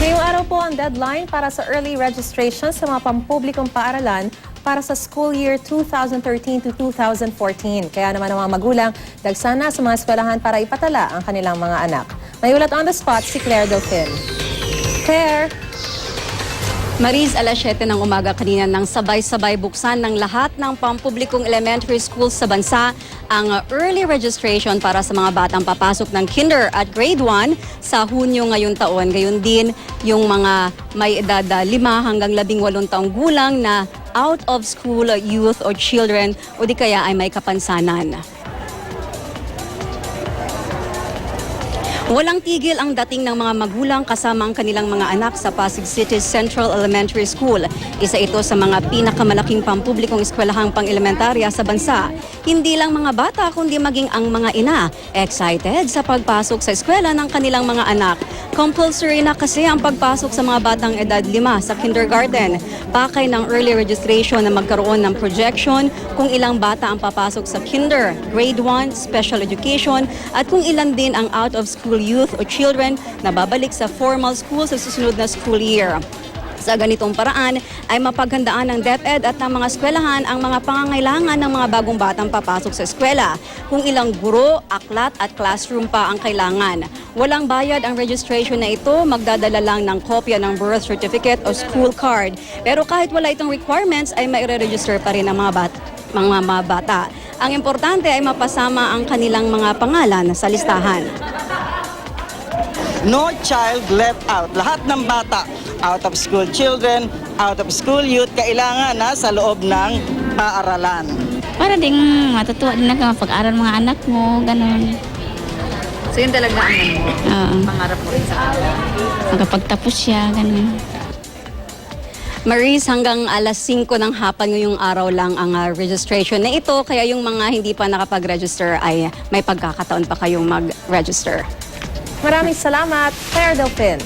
Ngayong araw po ang deadline para sa early registration sa mga pampublikong paaralan para sa school year 2013 to 2014. Kaya naman ang mga magulang, dagsan na sa mga eskwelahan para ipatala ang kanilang mga anak. May ulat on the spot si Claire Delfin. Claire! Maris, alas 7 ng umaga kanina nang sabay-sabay buksan ng lahat ng pampublikong elementary schools sa bansa ang early registration para sa mga batang papasok ng kinder at grade 1 sa Hunyo ngayong taon. Gayon din yung mga may edad 5 hanggang 18 taong gulang na out of school youth or children o di kaya ay may kapansanan. Walang tigil ang dating ng mga magulang kasama ang kanilang mga anak sa Pasig City Central Elementary School. Isa ito sa mga pinakamalaking pampublikong eskwelahang pang-elementarya sa bansa. Hindi lang mga bata kundi maging ang mga ina excited sa pagpasok sa eskwela ng kanilang mga anak. Compulsory na kasi ang pagpasok sa mga batang edad 5 sa kindergarten. Pakay ng early registration na magkaroon ng projection kung ilang bata ang papasok sa kinder, grade 1, special education at kung ilan din ang out of school youth o children na babalik sa formal school sa susunod na school year. Sa ganitong paraan ay mapaghandaan ng DepEd at ng mga eskwelahan ang mga pangangailangan ng mga bagong batang papasok sa eskwela. Kung ilang guro, aklat at classroom pa ang kailangan. Walang bayad ang registration na ito, magdadala lang ng kopya ng birth certificate o school card. Pero kahit wala itong requirements ay maire-register pa rin ang mga bata. Ang importante ay mapasama ang kanilang mga pangalan sa listahan. No child left out. Lahat ng bata, out of school children, out of school youth, kailangan na sa loob ng paaralan. Para ding matutuwa din na pag-aral mga anak mo, ganun. So yun talaga ang Oo. pangarap mo rin sa kanila. Magkapagtapos siya, ganun. Maris, hanggang alas 5 ng hapon ngayong araw lang ang registration na ito. Kaya yung mga hindi pa nakapag-register ay may pagkakataon pa kayong mag-register. Maraming salamat, Claire Delfin.